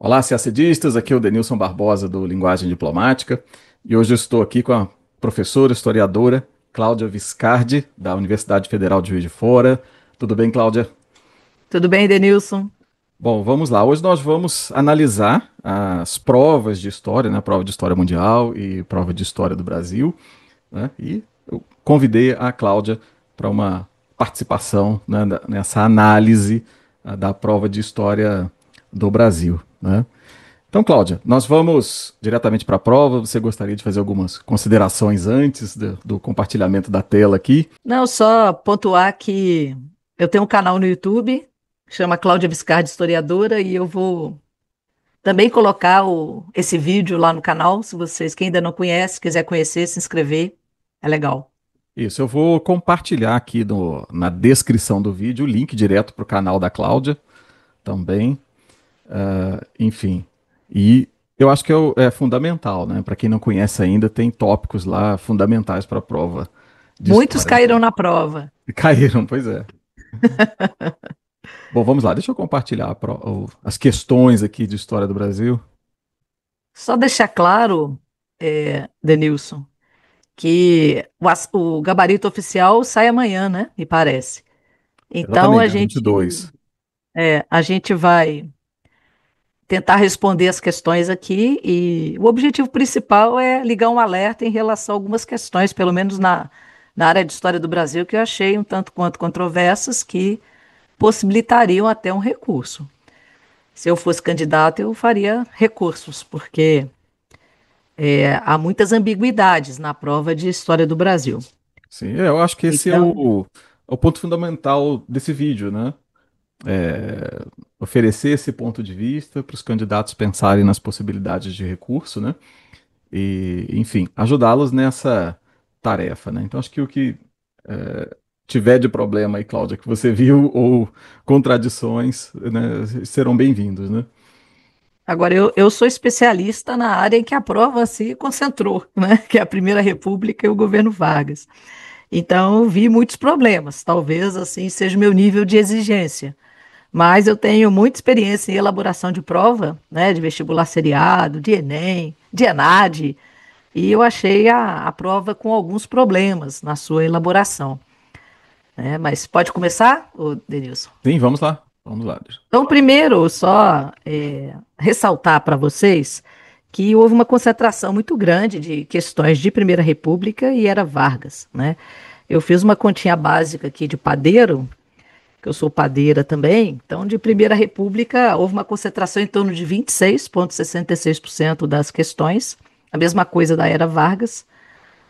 Olá, CACDistas, aqui é o Denilson Barbosa do Linguagem Diplomática e hoje eu estou aqui com a professora historiadora Cláudia Viscardi, da Universidade Federal de Juiz de Fora. Tudo bem, Cláudia? Tudo bem, Denilson? Bom, vamos lá. Hoje nós vamos analisar as provas de história, né? Prova de História Mundial e prova de História do Brasil, né? E eu convidei a Cláudia para uma participação, né, nessa análise da prova de História do Brasil, né? Então, Cláudia, nós vamos diretamente para a prova. Você gostaria de fazer algumas considerações antes do compartilhamento da tela aqui? Não, só pontuar que eu tenho um canal no YouTube, chama Cláudia Viscardi Historiadora, e eu vou também colocar esse vídeo lá no canal, se vocês, quem ainda não conhece, quiser conhecer, se inscrever, é legal. Isso, eu vou compartilhar aqui na descrição do vídeo o link direto para o canal da Cláudia também. Enfim, e eu acho que é fundamental, né? Para quem não conhece ainda, tem tópicos lá fundamentais para a prova de Muitos história. caíram na prova. Caíram, pois é. Bom, vamos lá, deixa eu compartilhar as questões aqui de história do Brasil. Só deixar claro, Denilson, que o gabarito oficial sai amanhã, né? Me parece. Então Exatamente, dia 22. a gente vai tentar responder as questões aqui e o objetivo principal é ligar um alerta em relação a algumas questões, pelo menos na área de história do Brasil, que eu achei um tanto quanto controversas que possibilitariam até um recurso. Se eu fosse candidato, eu faria recursos, porque há muitas ambiguidades na prova de história do Brasil. Sim, eu acho que esse é Então, o ponto fundamental desse vídeo, né? Oferecer esse ponto de vista para os candidatos pensarem nas possibilidades de recurso, né? E, enfim, ajudá-los nessa tarefa, né? Então, acho que o que tiver de problema aí, Cláudia, que você viu, ou contradições, né, serão bem-vindos, né? agora eu sou especialista na área em que a prova se concentrou, né? Que é a Primeira República e o governo Vargas. Então, eu vi muitos problemas. Talvez assim seja o meu nível de exigência. Mas eu tenho muita experiência em elaboração de prova, né, de vestibular seriado, de Enem, de ENAD, e eu achei a prova com alguns problemas na sua elaboração, né? Mas pode começar, ô Denilson? Sim, vamos lá. Vamos lá. Então, primeiro, só ressaltar para vocês que houve uma concentração muito grande de questões de Primeira República e era Vargas, né? Eu fiz uma continha básica aqui de padeiro, que eu sou padeira também. Então, de Primeira República, houve uma concentração em torno de 26,66% das questões, a mesma coisa da era Vargas,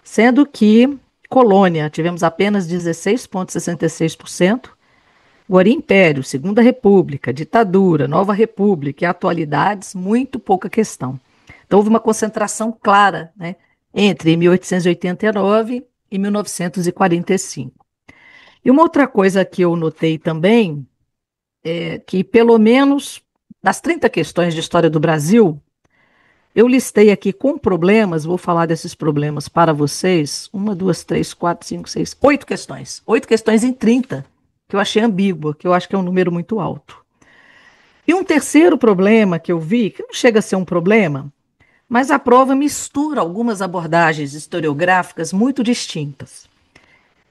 sendo que colônia tivemos apenas 16,66%. Agora, Império, Segunda República, ditadura, Nova República e atualidades, muito pouca questão. Então, houve uma concentração clara, né, entre 1889 e 1945. E uma outra coisa que eu notei também é que, pelo menos das 30 questões de história do Brasil, eu listei aqui com problemas, vou falar desses problemas para vocês. Uma, duas, três, quatro, cinco, seis, oito questões. Oito questões em 30, que eu achei ambígua, que eu acho que é um número muito alto. E um terceiro problema que eu vi, que não chega a ser um problema, mas a prova mistura algumas abordagens historiográficas muito distintas.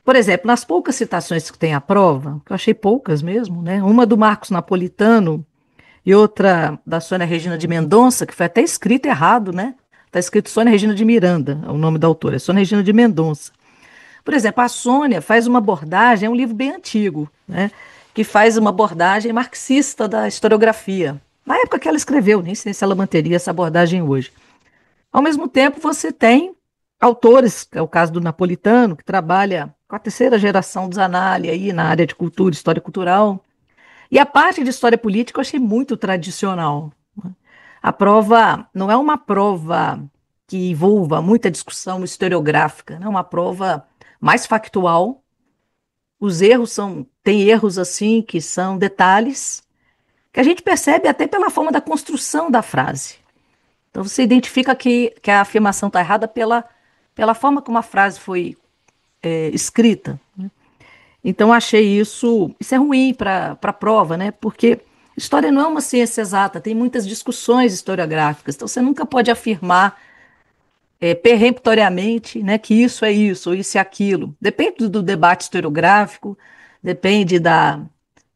Por exemplo, nas poucas citações que tem a prova, que eu achei poucas mesmo, né? Uma do Marcos Napolitano e outra da Sônia Regina de Mendonça, que foi até escrito errado, né? Está escrito Sônia Regina de Miranda, é o nome da autora, é Sônia Regina de Mendonça. Por exemplo, a Sônia faz uma abordagem, é um livro bem antigo, né? Que faz uma abordagem marxista da historiografia. Na época que ela escreveu, nem sei se ela manteria essa abordagem hoje. Ao mesmo tempo, você tem autores, é o caso do Napolitano, que trabalha com a terceira geração dos Zanelli aí na área de cultura, história cultural. E a parte de história política eu achei muito tradicional. A prova não é uma prova que envolva muita discussão historiográfica, é uma prova mais factual. Os erros tem erros assim que são detalhes que a gente percebe até pela forma da construção da frase. Então você identifica que a afirmação está errada pela forma como a frase foi escrita. Então achei isso é ruim para a prova, né? Porque História não é uma ciência exata, tem muitas discussões historiográficas, então você nunca pode afirmar peremptoriamente, né, que isso é isso, ou isso é aquilo. Depende do debate historiográfico, depende da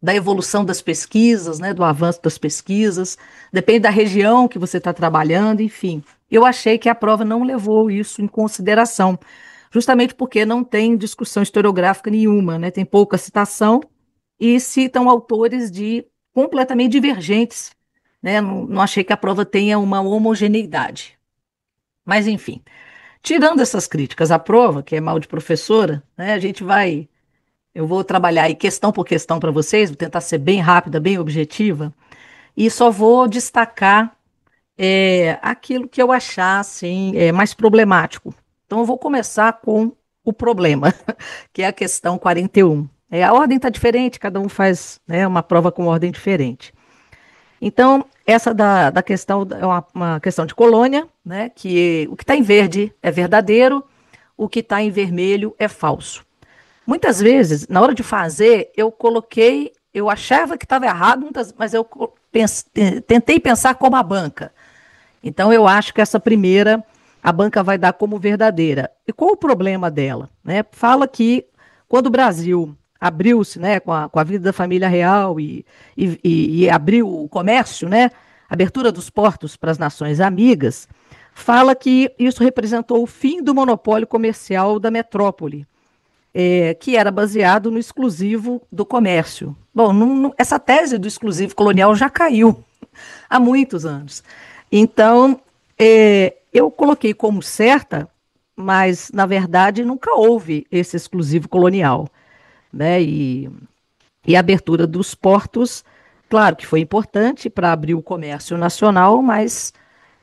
evolução das pesquisas, né, do avanço das pesquisas, depende da região que você está trabalhando, enfim. Eu achei que a prova não levou isso em consideração, justamente porque não tem discussão historiográfica nenhuma, né, tem pouca citação e citam autores completamente divergentes, né, não achei que a prova tenha uma homogeneidade. Mas, enfim. Tirando essas críticas à prova, que é mal de professora, né, eu vou trabalhar aí questão por questão para vocês, vou tentar ser bem rápida, bem objetiva, e só vou destacar aquilo que eu achar assim, mais problemático. Então, eu vou começar com o problema, que é a questão 41. A ordem está diferente, cada um faz, né, uma prova com ordem diferente. Então, essa da questão é uma questão de colônia, né? Que o que está em verde é verdadeiro, o que está em vermelho é falso. Muitas vezes, na hora de fazer, eu achava que estava errado, mas tentei pensar como a banca. Então, eu acho que essa primeira, a banca vai dar como verdadeira. E qual o problema dela? Né? Fala que quando o Brasil abriu-se, né, com a vida da família real e abriu o comércio, né, abertura dos portos para as nações amigas, fala que isso representou o fim do monopólio comercial da metrópole, que era baseado no exclusivo do comércio. Bom, essa tese do exclusivo colonial já caiu há muitos anos. Então, eu coloquei como certa, mas na verdade nunca houve esse exclusivo colonial, né? E a abertura dos portos, claro que foi importante para abrir o comércio nacional, mas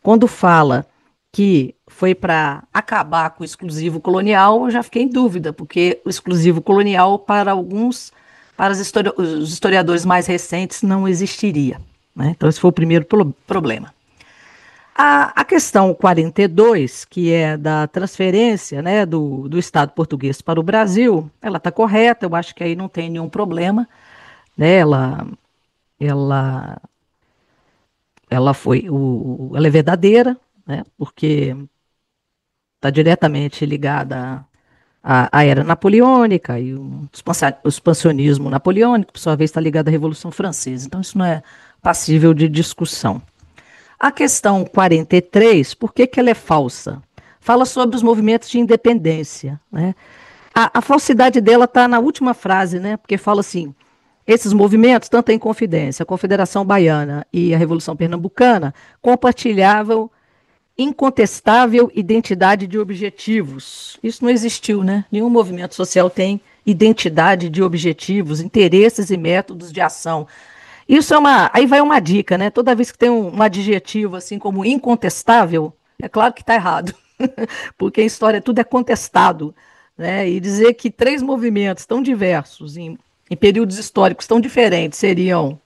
quando fala que foi para acabar com o exclusivo colonial, eu já fiquei em dúvida, porque o exclusivo colonial, para alguns, para os historiadores mais recentes, não existiria. Né? Então, esse foi o primeiro problema. A questão 42, que é da transferência, né, do Estado português para o Brasil, ela está correta, eu acho que aí não tem nenhum problema. Né, ela, ela é verdadeira, né, porque está diretamente ligada à era napoleônica e o expansionismo napoleônico, por sua vez, está ligado à Revolução Francesa. Então, isso não é passível de discussão. A questão 43, por que ela é falsa? Fala sobre os movimentos de independência. Né? A falsidade dela está na última frase, né? Porque fala assim: esses movimentos, tanto a Inconfidência, a Confederação Baiana e a Revolução Pernambucana, compartilhavam incontestável identidade de objetivos. Isso não existiu, né? Nenhum movimento social tem identidade de objetivos, interesses e métodos de ação. Isso é aí vai uma dica, né? Toda vez que tem um adjetivo assim como incontestável, é claro que está errado, porque em história tudo é contestado, né? E dizer que três movimentos tão diversos em períodos históricos tão diferentes teriam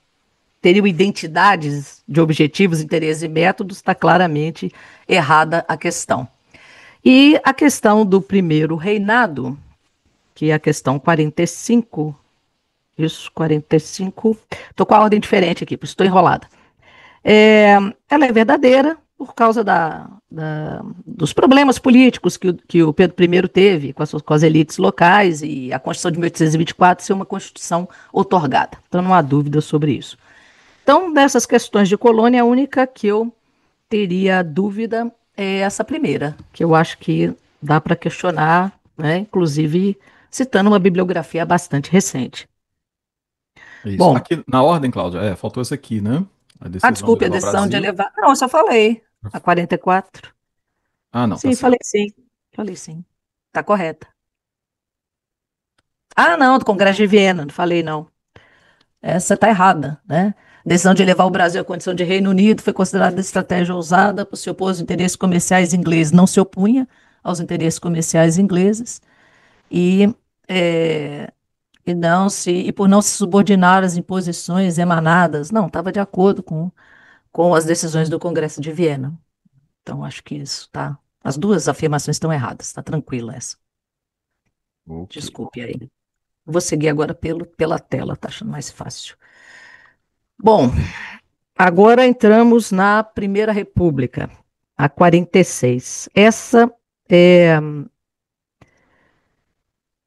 identidades de objetivos, interesses e métodos, está claramente errada a questão. E a questão do primeiro reinado, que é a questão 45, isso, 45, estou com a ordem diferente aqui, porque estou enrolada. Ela é verdadeira por causa dos problemas políticos que o Pedro I teve com as elites locais e a Constituição de 1824 ser uma Constituição outorgada. Então não há dúvida sobre isso. Então, dessas questões de colônia, a única que eu teria dúvida é essa primeira, que eu acho que dá para questionar, né? Inclusive citando uma bibliografia bastante recente. Isso. Bom, Aqui na ordem, Cláudia, faltou esse aqui, né? A decisão de desculpe, a levar o decisão de Brasil. elevar. Não, eu só falei. A 44. Ah, não, tá Sim, certo. falei sim. Falei sim. Tá correta. Ah, não, do Congresso de Viena, não falei não. Essa está errada, né? A decisão de levar o Brasil à condição de Reino Unido foi considerada estratégia ousada por se opor aos interesses comerciais ingleses. Não se opunha aos interesses comerciais ingleses e, é, e por não se subordinar às imposições emanadas. Não, estava de acordo com as decisões do Congresso de Viena. Então, acho que isso tá. As duas afirmações estão erradas, está tranquila essa. Ok. Desculpe aí. Vou seguir agora pela tela, tá achando mais fácil. Bom, agora entramos na Primeira República, a 46. É,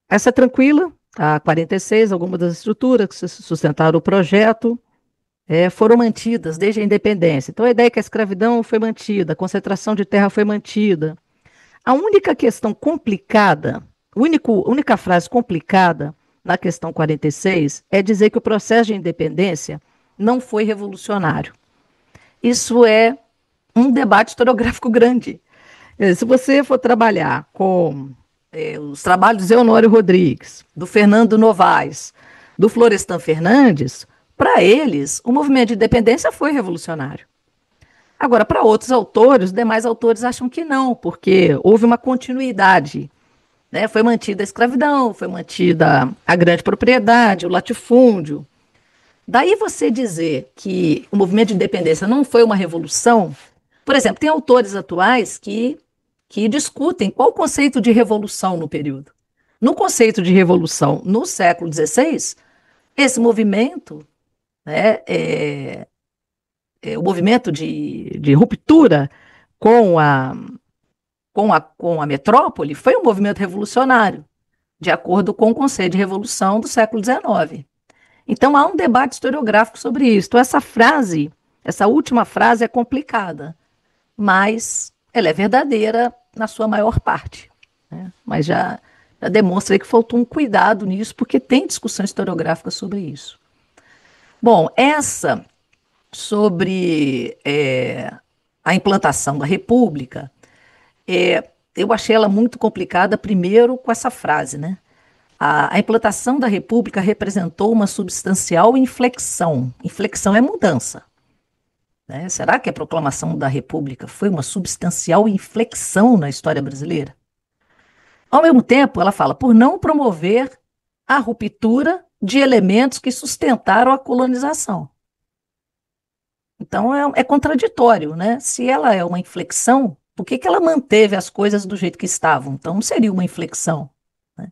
essa é tranquila, a 46, algumas das estruturas que sustentaram o projeto foram mantidas desde a independência. Então, a ideia é que a escravidão foi mantida, a concentração de terra foi mantida. A única questão complicada, única frase complicada na questão 46 é dizer que o processo de independência não foi revolucionário. Isso é um debate historiográfico grande. Se você for trabalhar com os trabalhos de Eonório Rodrigues, do Fernando Novaes, do Florestan Fernandes, para eles, o movimento de independência foi revolucionário. Agora, para outros autores, os demais autores acham que não, porque houve uma continuidade. Né? Foi mantida a escravidão, foi mantida a grande propriedade, o latifúndio. Daí você dizer que o movimento de independência não foi uma revolução, por exemplo, tem autores atuais que discutem qual o conceito de revolução no período. No conceito de revolução no século XVI, esse movimento, né, o movimento de ruptura com com a metrópole, foi um movimento revolucionário, de acordo com o conceito de revolução do século XIX. Então há um debate historiográfico sobre isso. Então, essa última frase é complicada, mas ela é verdadeira na sua maior parte. Né? Mas já demonstra que faltou um cuidado nisso, porque tem discussão historiográfica sobre isso. Bom, essa sobre a implantação da República, eu achei ela muito complicada, primeiro com essa frase, né? A implantação da República representou uma substancial inflexão. Inflexão é mudança. Né? Será que a proclamação da República foi uma substancial inflexão na história brasileira? Ao mesmo tempo, ela fala, por não promover a ruptura de elementos que sustentaram a colonização. Então, é contraditório, né? Se ela é uma inflexão, por que ela manteve as coisas do jeito que estavam? Então, não seria uma inflexão. Né?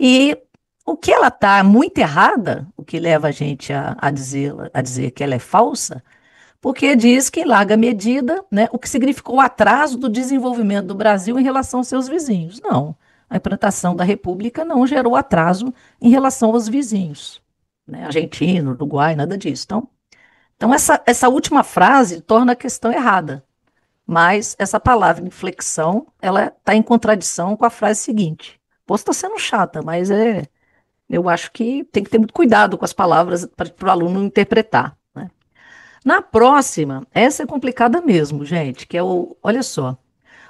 E o que ela está muito errada, o que leva a gente a dizer que ela é falsa, porque diz que, em larga medida, né, o que significou o atraso do desenvolvimento do Brasil em relação aos seus vizinhos. Não, a implantação da República não gerou atraso em relação aos vizinhos. Né, Argentina, Uruguai, nada disso. Então essa última frase torna a questão errada. Mas essa palavra inflexão, ela está em contradição com a frase seguinte. Posso estar sendo chata, mas eu acho que tem que ter muito cuidado com as palavras para o aluno interpretar. Né? Na próxima, essa é complicada mesmo, gente, que é olha só,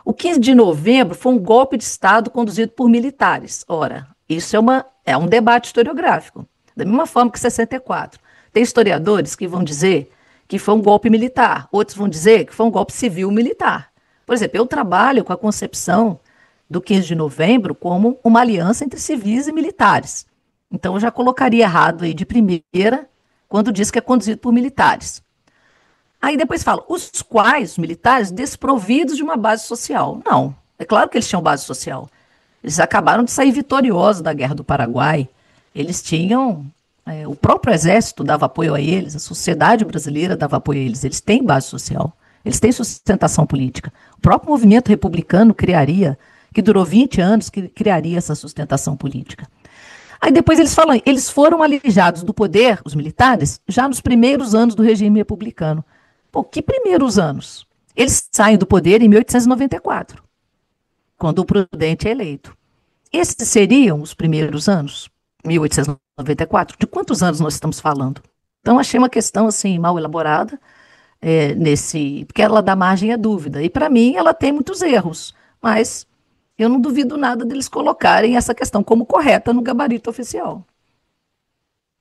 o 15 de novembro foi um golpe de Estado conduzido por militares. Ora, isso é um debate historiográfico, da mesma forma que 64. Tem historiadores que vão dizer que foi um golpe militar, outros vão dizer que foi um golpe civil-militar. Por exemplo, eu trabalho com a concepção do 15 de novembro como uma aliança entre civis e militares. Então, eu já colocaria errado aí de primeira, quando diz que é conduzido por militares. Aí depois fala, os militares, desprovidos de uma base social. Não, é claro que eles tinham base social. Eles acabaram de sair vitoriosos da Guerra do Paraguai. Eles tinham, o próprio exército dava apoio a eles, a sociedade brasileira dava apoio a eles. Eles têm base social, eles têm sustentação política. O próprio movimento republicano que durou 20 anos, que criaria essa sustentação política. Aí depois eles falam, eles foram alijados do poder, os militares, já nos primeiros anos do regime republicano. Pô, que primeiros anos? Eles saem do poder em 1894, quando o Prudente é eleito. Esses seriam os primeiros anos, 1894? De quantos anos nós estamos falando? Então, achei uma questão assim mal elaborada, porque ela dá margem à dúvida. E, para mim, ela tem muitos erros, mas eu não duvido nada deles colocarem essa questão como correta no gabarito oficial.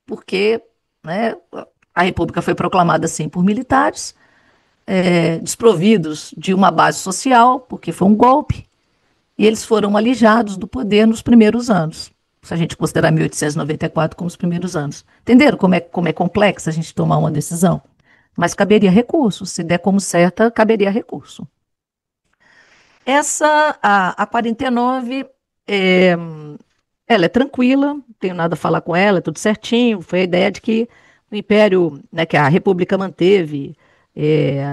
Porque né, a República foi proclamada assim por militares, desprovidos de uma base social, porque foi um golpe, e eles foram alijados do poder nos primeiros anos. Se a gente considerar 1894 como os primeiros anos. Entenderam como é complexa a gente tomar uma decisão? Mas caberia recurso. Se der como certa, caberia recurso. A 49, ela é tranquila, não tenho nada a falar com ela, é tudo certinho. Foi a ideia de que o Império, né, que a República manteve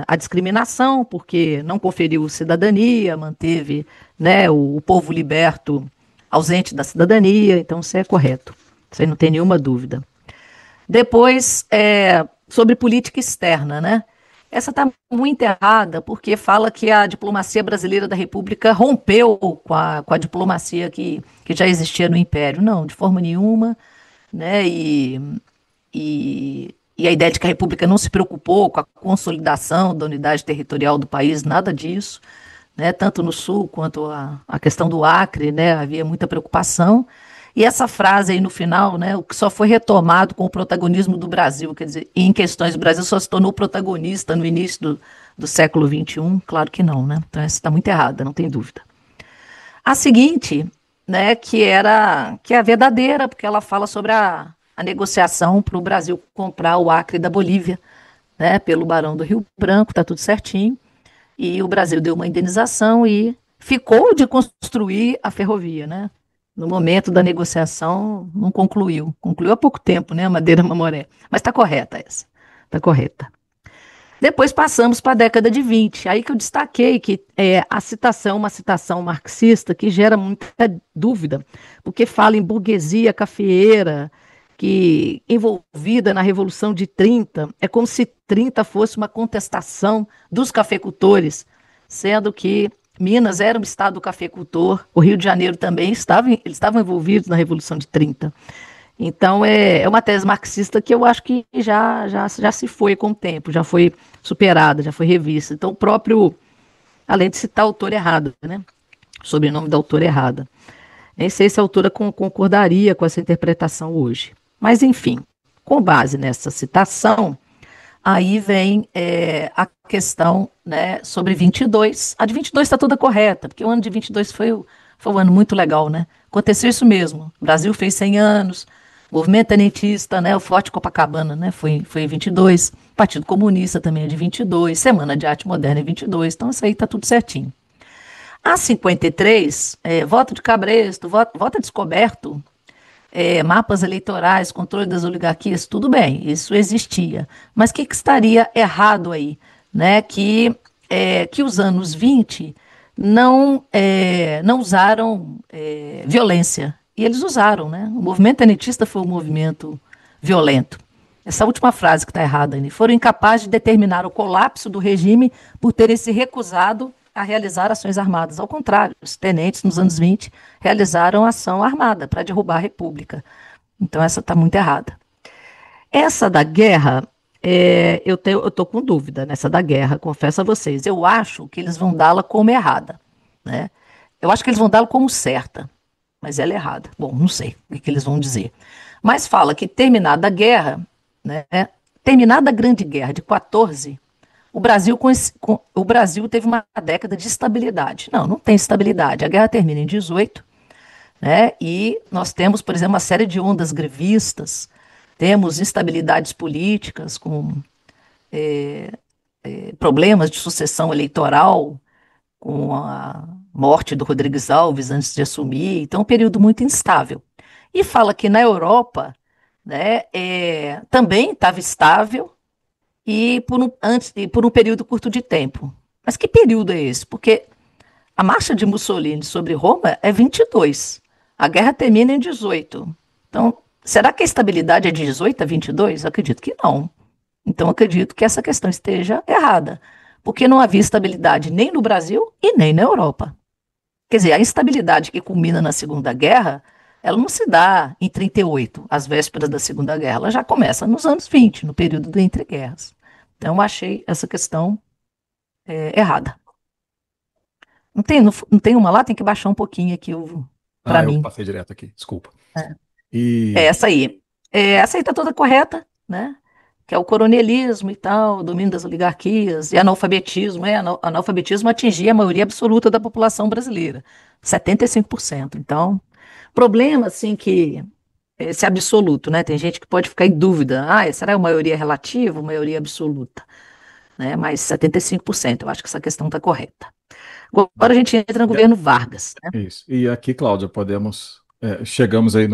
a discriminação, porque não conferiu cidadania, manteve, né, o povo liberto ausente da cidadania, então isso é correto, isso aí não tem nenhuma dúvida. Depois, sobre política externa, né? Essa está muito errada, porque fala que a diplomacia brasileira da República rompeu com a diplomacia que já existia no Império. Não, de forma nenhuma, né? E a ideia de que a República não se preocupou com a consolidação da unidade territorial do país, nada disso, né? Tanto no Sul quanto a questão do Acre, né? Havia muita preocupação. E essa frase aí no final, né, o que só foi retomado com o protagonismo do Brasil, quer dizer, em questões do Brasil só se tornou protagonista no início do século XXI? Claro que não, né? Então essa está muito errada, não tem dúvida. A seguinte, né, que é a verdadeira, porque ela fala sobre a negociação para o Brasil comprar o Acre da Bolívia, né, pelo Barão do Rio Branco, tá tudo certinho. E o Brasil deu uma indenização e ficou de construir a ferrovia, né? No momento da negociação, não concluiu. Concluiu há pouco tempo, né? A Madeira Mamoré. Mas está correta essa. Está correta. Depois passamos para a década de 20. Aí que eu destaquei que a citação, uma citação marxista que gera muita dúvida, porque fala em burguesia cafeeira, que envolvida na Revolução de 30, é como se 30 fosse uma contestação dos cafeicultores, sendo que Minas era um estado cafeicultor, o Rio de Janeiro também eles estavam envolvidos na Revolução de 30. Então, é uma tese marxista que eu acho que já se foi com o tempo, já foi superada, já foi revista. Então, o próprio, além de citar a autora errada, né? Sobrenome da autora errada. Nem sei se a autora concordaria com essa interpretação hoje. Mas, enfim, com base nessa citação, aí vem a questão, né, sobre 22. A de 22 está toda correta, porque o ano de 22 foi um ano muito legal, né? Aconteceu isso mesmo. O Brasil fez 100 anos, o movimento tenentista, né, o Forte Copacabana, né, foi em 22. Partido Comunista também é de 22. Semana de Arte Moderna é 22. Então, isso aí está tudo certinho. A 53, voto de cabresto, voto descoberto, mapas eleitorais, controle das oligarquias, tudo bem, isso existia. Mas o que estaria errado aí? Né? Que os anos 20 não usaram violência. E eles usaram, né? O movimento tenentista foi um movimento violento. Essa última frase que está errada, né? Foram incapazes de determinar o colapso do regime por terem se recusado a realizar ações armadas. Ao contrário, os tenentes, nos anos 20, realizaram ação armada para derrubar a República. Então, essa está muito errada. Essa da guerra, eu estou com dúvida nessa da guerra, confesso a vocês. Eu acho que eles vão dá-la como errada. Né? Eu acho que eles vão dá-la como certa, mas ela é errada. Bom, não sei o que eles vão dizer. Mas fala que terminada a guerra, né, terminada a Grande Guerra de 14, o Brasil teve uma década de estabilidade. Não, não tem estabilidade. A guerra termina em 18, né? E nós temos, por exemplo, uma série de ondas grevistas, temos instabilidades políticas com problemas de sucessão eleitoral, com a morte do Rodrigues Alves antes de assumir. Então, um período muito instável. E fala que na Europa, né, também estava estável, e por um período curto de tempo. Mas que período é esse? Porque a marcha de Mussolini sobre Roma é 22. A guerra termina em 18. Então, será que a estabilidade é de 18 a 22? Acredito que não. Então, acredito que essa questão esteja errada. Porque não havia estabilidade nem no Brasil e nem na Europa. Quer dizer, a instabilidade que culmina na Segunda Guerra, ela não se dá em 38, às vésperas da Segunda Guerra. Ela já começa nos anos 20, no período do entreguerras. Então, eu achei essa questão errada. Não tem uma lá? Tem que baixar um pouquinho aqui para Eu mim. passei direto aqui, desculpa. É, E essa aí. Essa aí está toda correta, né? Que é o coronelismo e tal, o domínio das oligarquias, e analfabetismo. Analfabetismo atingia a maioria absoluta da população brasileira, 75%. Então, problema, assim, que esse absoluto, né? Tem gente que pode ficar em dúvida. Será a maioria relativa ou maioria absoluta? Né? Mas 75%, eu acho que essa questão está correta. Agora a gente entra no e a- governo Vargas. Né? isso. E aqui, Cláudia, chegamos aí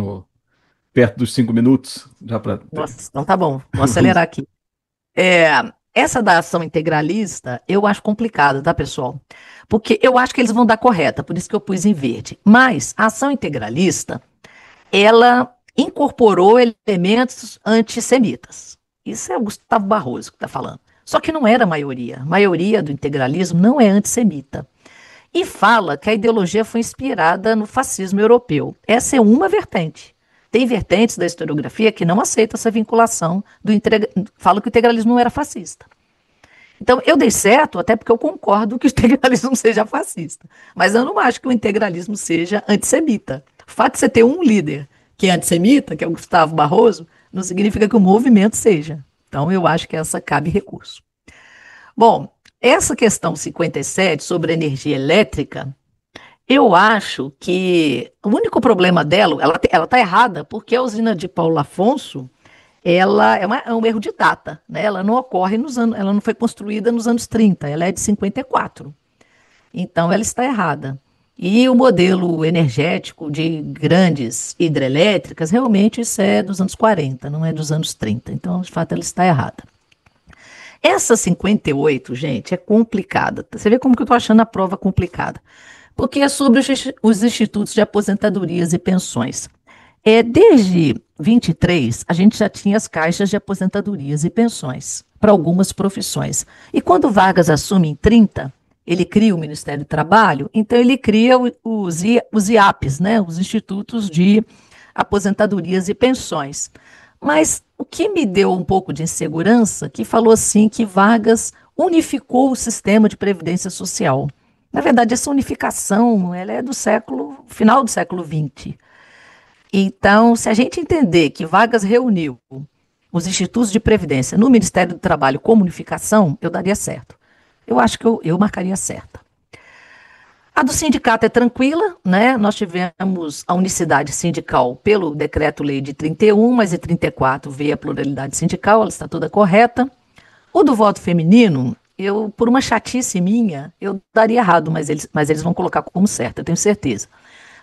perto dos 5 minutos, já para. Nossa, então tá bom, vou acelerar aqui. É, essa da ação integralista eu acho complicada, tá, pessoal? Porque eu acho que eles vão dar correta, por isso que eu pus em verde. Mas a ação integralista, ela incorporou elementos antissemitas. Isso é o Gustavo Barroso que está falando. Só que não era a maioria. A maioria do integralismo não é antissemita. E fala que a ideologia foi inspirada no fascismo europeu. Essa é uma vertente. Tem vertentes da historiografia que não aceitam essa vinculação fala que o integralismo não era fascista. Então, eu dei certo, até porque eu concordo que o integralismo não seja fascista. Mas eu não acho que o integralismo seja antissemita. O fato de você ter um líder que é antissemita, que é o Gustavo Barroso, não significa que o movimento seja. Então, eu acho que essa cabe recurso. Bom, essa questão 57 sobre a energia elétrica, eu acho que o único problema dela, ela está errada, porque a usina de Paulo Afonso, ela é um erro de data, né? Ela não ocorre nos anos, ela não foi construída nos anos 30, ela é de 54. Então ela está errada. E o modelo energético de grandes hidrelétricas, realmente isso é dos anos 40, não é dos anos 30. Então, de fato, ela está errada. Essa 58, gente, é complicada. Você vê como que eu estou achando a prova complicada. Porque é sobre os institutos de aposentadorias e pensões. Desde 23, a gente já tinha as caixas de aposentadorias e pensões para algumas profissões. E quando Vargas assume em 30, ele cria o Ministério do Trabalho, então ele cria os IAPs, né, os Institutos de Aposentadorias e Pensões. Mas o que me deu um pouco de insegurança, que falou assim que Vargas unificou o sistema de previdência social. Na verdade, essa unificação ela é do final do século XX. Então, se a gente entender que Vargas reuniu os institutos de previdência no Ministério do Trabalho como unificação, eu daria certo. Eu acho que eu marcaria certa. A do sindicato é tranquila, né? Nós tivemos a unicidade sindical pelo decreto-lei de 31, mas em 34 veio a pluralidade sindical, ela está toda correta. O do voto feminino, por uma chatice minha, eu daria errado, mas eles vão colocar como certo, eu tenho certeza.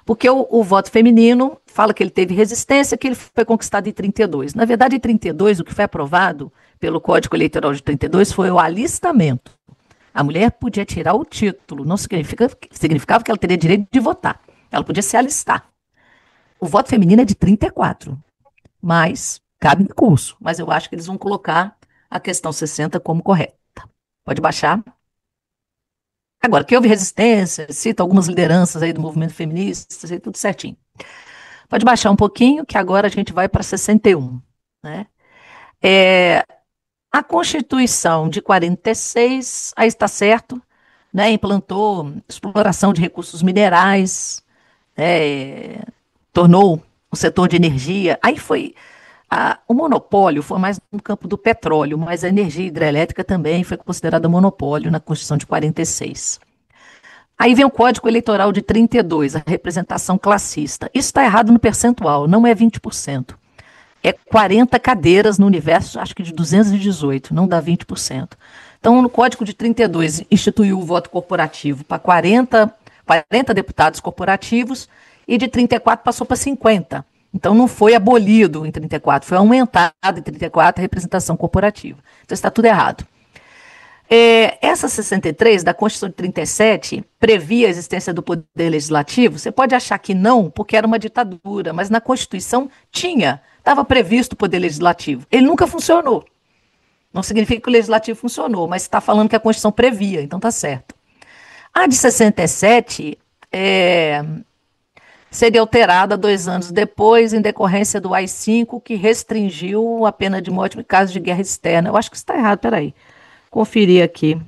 Porque o voto feminino fala que ele teve resistência, que ele foi conquistado em 32. Na verdade, em 32, o que foi aprovado pelo Código Eleitoral de 32 foi o alistamento. A mulher podia tirar o título, não significava que ela teria direito de votar. Ela podia se alistar. O voto feminino é de 34, mas cabe recurso. Mas eu acho que eles vão colocar a questão 60 como correta. Pode baixar. Agora, que houve resistência, cita algumas lideranças aí do movimento feminista, sei tudo certinho. Pode baixar um pouquinho, que agora a gente vai para 61. Né? A Constituição de 46, aí está certo, né? Implantou exploração de recursos minerais, tornou o setor de energia. Aí o monopólio foi mais no campo do petróleo, mas a energia hidrelétrica também foi considerada monopólio na Constituição de 46. Aí vem o Código Eleitoral de 32, a representação classista. Isso está errado no percentual, não é 20%. É 40 cadeiras no universo, acho que de 218, não dá 20%. Então, no Código de 32, instituiu o voto corporativo para 40 deputados corporativos e de 34 passou para 50. Então, não foi abolido em 34, foi aumentado em 34 a representação corporativa. Então, está tudo errado. Essa 63 da Constituição de 37 previa a existência do poder legislativo. Você pode achar que não, porque era uma ditadura, mas na Constituição estava previsto o poder legislativo. Ele nunca funcionou. Não significa que o legislativo funcionou, mas está falando que a Constituição previa, então está certo. A de 67 seria alterada 2 anos depois, em decorrência do AI-5, que restringiu a pena de morte em caso de guerra externa. Eu acho que está errado, peraí. Conferir aqui.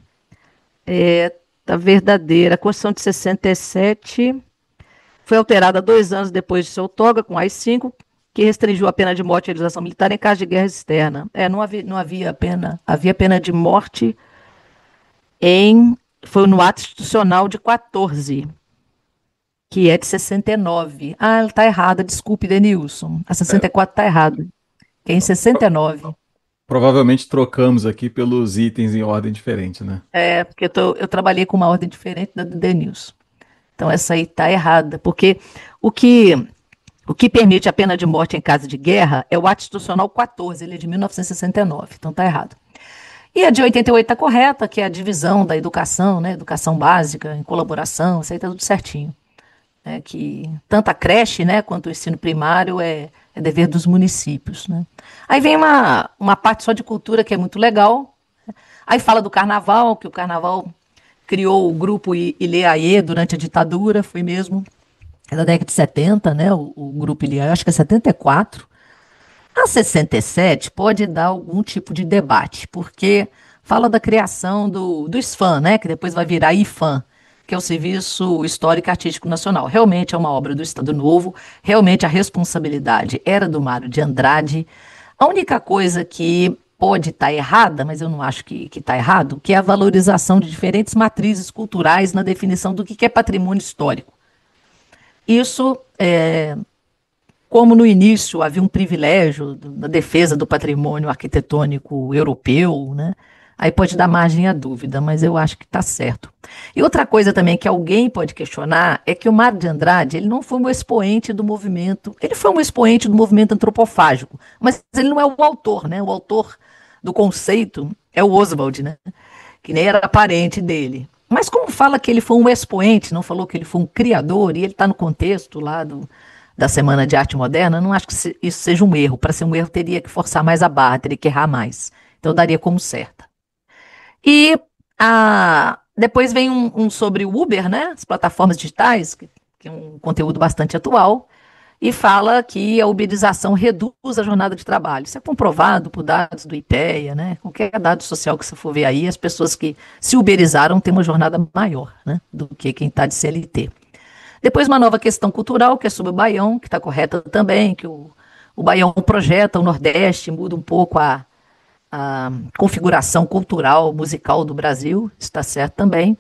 Tá verdadeira. A Constituição de 67 foi alterada 2 anos depois de seu outorga, com AI-5, que restringiu a pena de morte e a realização militar em caso de guerra externa. Não havia pena. Havia pena de morte foi no ato institucional de 14, que é de 69. Ah, está errada, desculpe, Denilson. A 64 está errada. Que é em 69. Provavelmente trocamos aqui pelos itens em ordem diferente, né? Porque eu trabalhei com uma ordem diferente da do Denilson. Então essa aí está errada, porque o que O que permite a pena de morte em caso de guerra é o Ato Institucional 14, ele é de 1969, então está errado. E a de 88 está correta, que é a divisão da educação, né? Educação básica, em colaboração, isso aí está tudo certinho. Né, que tanto a creche, né, quanto o ensino primário é dever dos municípios. Né. Aí vem uma parte só de cultura que é muito legal. Aí fala do carnaval, que o carnaval criou o grupo Ileaê durante a ditadura, foi mesmo. É da década de 70, né? O grupo Ileaê, acho que é 74. A 67 pode dar algum tipo de debate, porque fala da criação do SFAM, né, que depois vai virar IFAM, que é o Serviço Histórico e Artístico Nacional. Realmente é uma obra do Estado Novo, realmente a responsabilidade era do Mário de Andrade. A única coisa que pode estar errada, mas eu não acho que está errado, que é a valorização de diferentes matrizes culturais na definição do que é patrimônio histórico. Isso como no início havia um privilégio da defesa do patrimônio arquitetônico europeu, né? Aí pode dar margem à dúvida, mas eu acho que está certo. E outra coisa também que alguém pode questionar é que o Mário de Andrade ele não foi um expoente do movimento, ele foi um expoente do movimento antropofágico, mas ele não é o autor, né? O autor do conceito é o Oswald, né? Que nem era parente dele. Mas como fala que ele foi um expoente, não falou que ele foi um criador, e ele está no contexto lá da Semana de Arte Moderna, não acho que isso seja um erro. Para ser um erro, teria que forçar mais a barra, teria que errar mais. Então, eu daria como certa. E depois vem um sobre o Uber, né? As plataformas digitais, que é um conteúdo bastante atual, e fala que a uberização reduz a jornada de trabalho. Isso é comprovado por dados do IPEA, né? Qualquer dado social que você for ver aí, as pessoas que se uberizaram têm uma jornada maior, né, do que quem está de CLT. Depois uma nova questão cultural, que é sobre o Baião, que está correta também, que o Baião projeta o Nordeste, muda um pouco a configuração cultural, musical do Brasil, está certo também.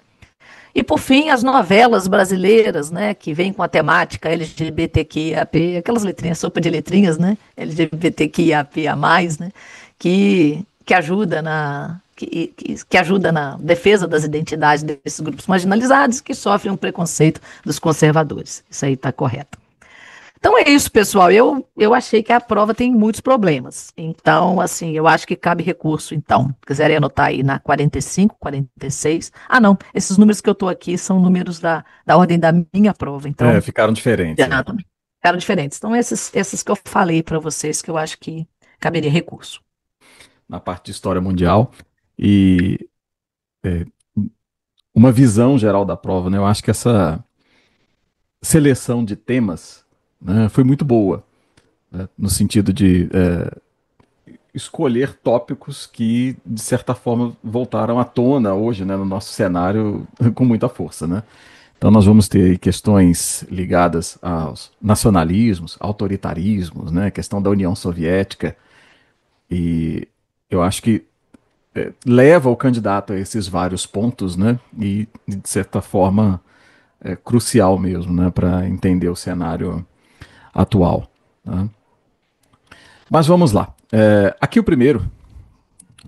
E por fim, as novelas brasileiras, né, que vêm com a temática LGBTQIAP, aquelas letrinhas, sopa de letrinhas, né, LGBTQIAP+, né, que ajuda que ajuda na defesa das identidades desses grupos marginalizados que sofrem um preconceito dos conservadores. Isso aí está correto. Então é isso, pessoal. Eu achei que a prova tem muitos problemas. Então, assim, eu acho que cabe recurso, então. Se quiserem anotar aí na 45, 46. Ah, não. Esses números que eu estou aqui são números da ordem da minha prova. Então, Ficaram diferentes. É. ficaram diferentes. Então, esses que eu falei para vocês, que eu acho que caberia recurso. Na parte de história mundial. E é, uma visão geral da prova, né? Eu acho que essa seleção de temas, né, foi muito boa, né, no sentido de escolher tópicos que, de certa forma, voltaram à tona hoje, né, no nosso cenário com muita força, né? Então nós vamos ter aí questões ligadas aos nacionalismos, autoritarismos, né, questão da União Soviética, e eu acho que leva o candidato a esses vários pontos, né, e de certa forma é crucial mesmo, né, para entender o cenário atual. Né? Mas vamos lá. Aqui o primeiro,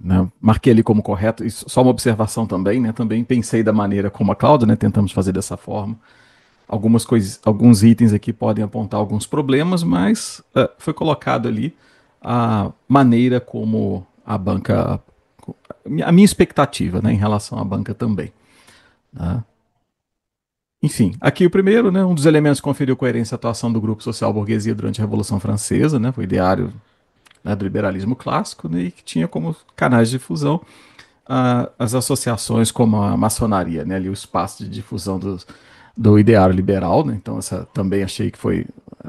né, marquei ali como correto, e só uma observação também, né, também pensei da maneira como a Cláudia, né, tentamos fazer dessa forma. Algumas coisas, alguns itens aqui podem apontar alguns problemas, mas foi colocado ali a maneira como a banca, a minha expectativa, né, em relação à banca também. Né? Enfim, aqui o primeiro, né, um dos elementos que conferiu coerência à atuação do grupo social burguesia durante a Revolução Francesa, né, foi o ideário, né, do liberalismo clássico, né, e que tinha como canais de difusão as associações como a maçonaria, né, ali o espaço de difusão do ideário liberal, né, então essa também achei que foi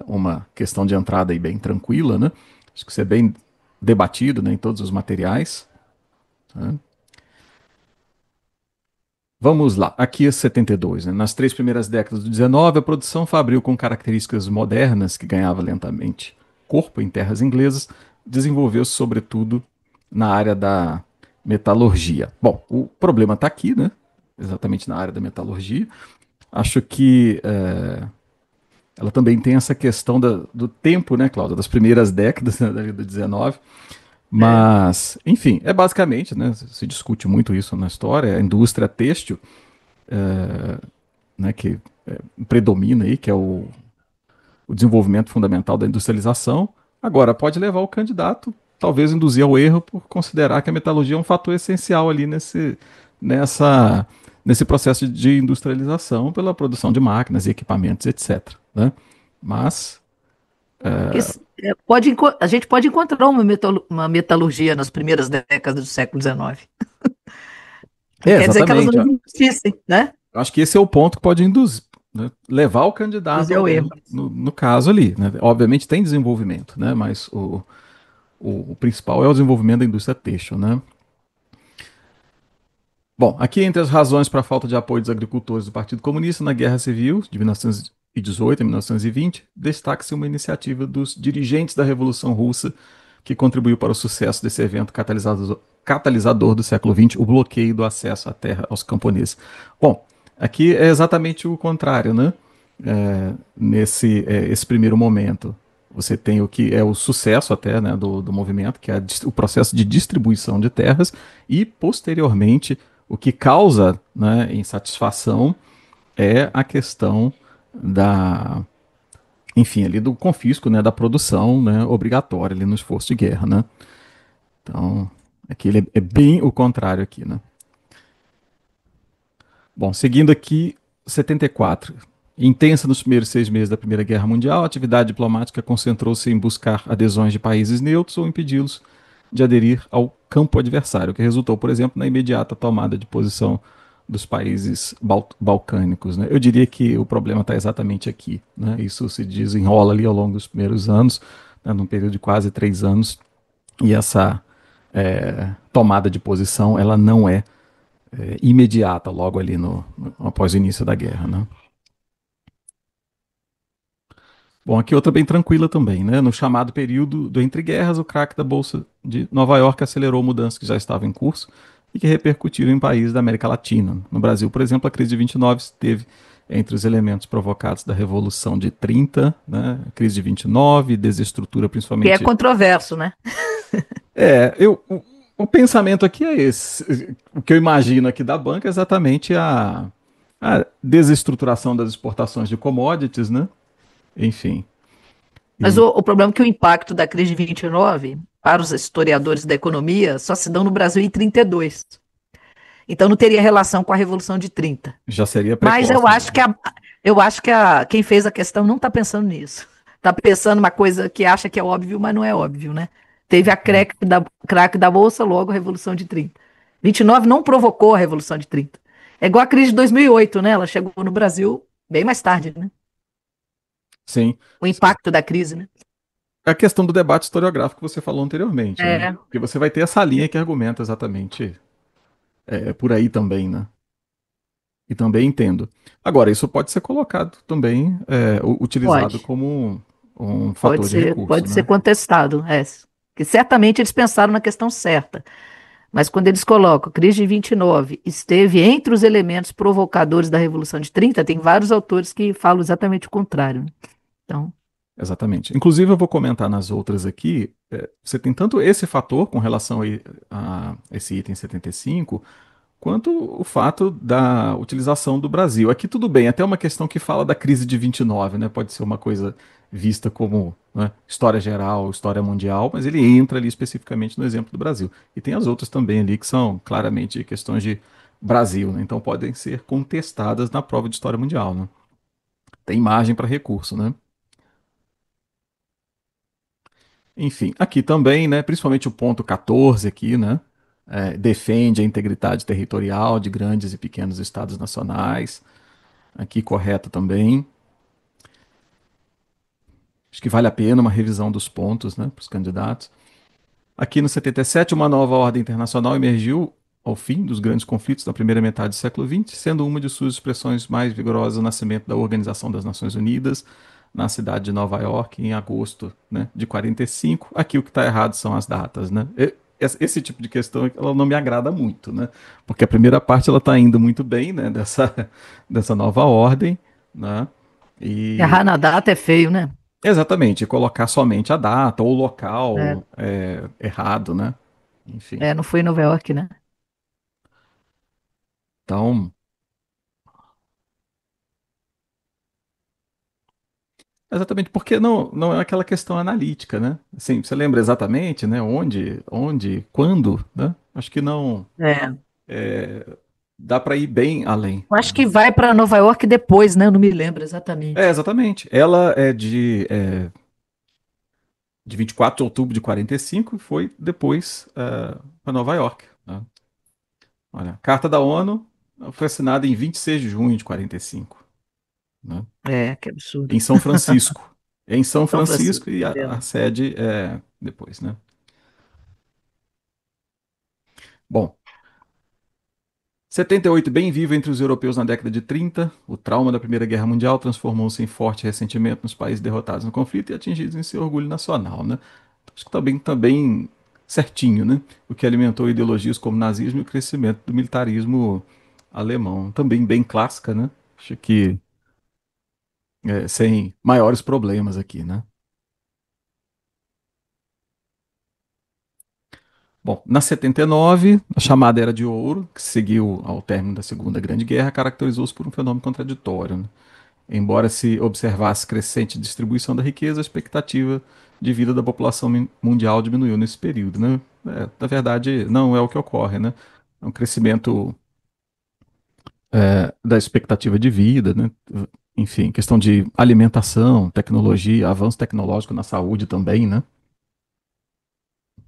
uma questão de entrada aí bem tranquila, né, acho que isso é bem debatido, né, em todos os materiais. Né. Vamos lá, aqui é 72. Né? Nas três primeiras décadas do 19, a produção fabril com características modernas, que ganhava lentamente corpo em terras inglesas, desenvolveu-se sobretudo na área da metalurgia. Bom, o problema está aqui, né? Exatamente na área da metalurgia. Acho que ela também tem essa questão do tempo, né, Cláudia? Das primeiras décadas, né, da vida do 19. É. Mas, enfim, é basicamente, né? Se discute muito isso na história, a indústria têxtil, né, que predomina aí, que é o desenvolvimento fundamental da industrialização. Agora, pode levar o candidato, talvez induzir ao erro por considerar que a metalurgia é um fator essencial ali nessa, nesse processo de industrialização pela produção de máquinas e equipamentos, etc. Né? Mas, Porque a gente pode encontrar uma metalurgia nas primeiras décadas do século XIX. Não quer dizer que elas não exatamente. existissem, né? Eu acho que esse é o ponto que pode induzir, né? Levar o candidato Induzir ao ao erro, erro. no caso ali. Né? Obviamente tem desenvolvimento, né? Mas o principal é o desenvolvimento da indústria têxtil. Né? Bom, aqui entre as razões para a falta de apoio dos agricultores do Partido Comunista na Guerra Civil de 1918 a 1920, destaca-se uma iniciativa dos dirigentes da Revolução Russa que contribuiu para o sucesso desse evento catalisador do século XX, o bloqueio do acesso à terra aos camponeses. Bom, aqui é exatamente o contrário, né? Esse primeiro momento, você tem o que é o sucesso até, né, do movimento, que é o processo de distribuição de terras, e posteriormente o que causa, né, insatisfação é a questão da, enfim, ali do confisco, né, da produção, né, obrigatória ali no esforço de guerra, né? Então, aqui ele é bem o contrário aqui, né? Bom, seguindo aqui, 74. Intensa nos primeiros 6 meses da Primeira Guerra Mundial, a atividade diplomática concentrou-se em buscar adesões de países neutros ou impedi-los de aderir ao campo adversário, o que resultou, por exemplo, na imediata tomada de posição dos países balcânicos. Né? Eu diria que o problema está exatamente aqui. Né? Isso se desenrola ali ao longo dos primeiros anos, né, num período de quase 3 anos, e essa tomada de posição ela não é imediata, logo ali após o início da guerra. Né? Bom, aqui outra bem tranquila também, né? No chamado período do entre guerras, o craque da Bolsa de Nova York acelerou mudanças que já estavam em curso e que repercutiram em países da América Latina. No Brasil, por exemplo, a crise de 29 esteve entre os elementos provocados da Revolução de 30, né? A crise de 29, desestrutura Que é principalmente. controverso, né? O pensamento aqui é esse. O que eu imagino aqui da banca é exatamente a desestruturação das exportações de commodities, né? Enfim. Mas E o problema é que o impacto da crise de 29, para os historiadores da economia, só se dão no Brasil em 32. Então não teria relação com a Revolução de 30. já seria Mas precoce mesmo. eu acho que quem fez a questão não está pensando nisso. Está pensando uma coisa que acha que é óbvio, mas não é óbvio, né? Teve a craque da Bolsa, logo a Revolução de 30. 29 não provocou a Revolução de 30. É igual a crise de 2008, né? Ela chegou no Brasil bem mais tarde, né? Sim. O impacto da crise, né? É a questão do debate historiográfico que você falou anteriormente, né? É. Porque você vai ter essa linha que argumenta exatamente por aí também, né? E também entendo. Agora, isso pode ser colocado também, utilizado Pode. como um fator de recurso, Pode ser né? contestado. É. Que certamente eles pensaram na questão certa. Mas quando eles colocam crise de 29 esteve entre os elementos provocadores da Revolução de 30, tem vários autores que falam exatamente o contrário, né? Então, Exatamente. Inclusive, eu vou comentar nas outras aqui. Você tem tanto esse fator com relação a esse item 75, quanto o fato da utilização do Brasil. Aqui tudo bem, até uma questão que fala da crise de 29, né? Pode ser uma coisa vista como, né, história geral, história mundial, mas ele entra ali especificamente no exemplo do Brasil. E tem as outras também ali que são claramente questões de Brasil, né? Então podem ser contestadas na prova de história mundial, né? Tem margem para recurso, né? Enfim, aqui também, né, principalmente o ponto 14 aqui, né, defende a integridade territorial de grandes e pequenos estados nacionais. Aqui correto também. Acho que vale a pena uma revisão dos pontos, né, para os candidatos. Aqui no 77, uma nova ordem internacional emergiu ao fim dos grandes conflitos da primeira metade do século XX, sendo uma de suas expressões mais vigorosas o nascimento da Organização das Nações Unidas na cidade de Nova York em agosto, né, de 45. Aqui o que está errado são as datas, né? Esse tipo de questão ela não me agrada muito, né? Porque a primeira parte ela está indo muito bem, né, dessa nova ordem, né? E errar na data é feio, né? exatamente, colocar somente a data ou o É, local errado, né? Enfim. não foi em Nova York, né? Então, Exatamente, porque não é aquela questão analítica, né? Assim, você lembra exatamente, né? Onde, quando, né? Acho que não É. dá para ir bem além. Eu acho que vai para Nova York depois, né? Eu não me lembro É, exatamente. exatamente. Ela é de 24 de outubro de 45 e foi depois para Nova York, né? Olha, a Carta da ONU foi assinada em 26 de junho de 45, né? É, que absurdo. Em São Francisco. Em São São Francisco, Francisco e tá a vendo? sede é depois, né? Bom, 78, bem vivo entre os europeus na década de 30, o trauma da Primeira Guerra Mundial transformou-se em forte ressentimento nos países derrotados no conflito e atingidos em seu orgulho nacional, né? Acho que tá bem certinho, né? O que alimentou ideologias como o nazismo e o crescimento do militarismo alemão. Também bem clássica, né? Acho que sem maiores problemas aqui, né? Bom, na 79, a chamada Era de Ouro, que seguiu ao término da Segunda Grande Guerra, caracterizou-se por um fenômeno contraditório, né? Embora se observasse crescente distribuição da riqueza, a expectativa de vida da população mundial diminuiu nesse período, né? Na verdade, não é o que ocorre, né? É um crescimento da expectativa de vida, né? Enfim, questão de alimentação, tecnologia, avanço tecnológico na saúde também, né?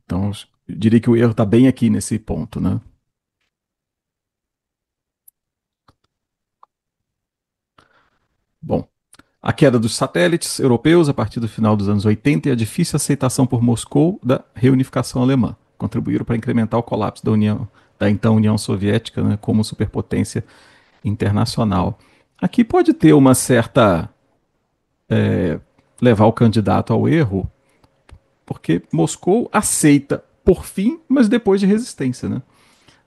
Então, eu diria que o erro está bem aqui nesse ponto, né? Bom, a queda dos satélites europeus a partir do final dos anos 80 e a difícil aceitação por Moscou da reunificação alemã contribuíram para incrementar o colapso da então União Soviética, né, como superpotência internacional. Aqui pode ter uma certa levar o candidato ao erro, porque Moscou aceita por fim, mas depois de resistência, né?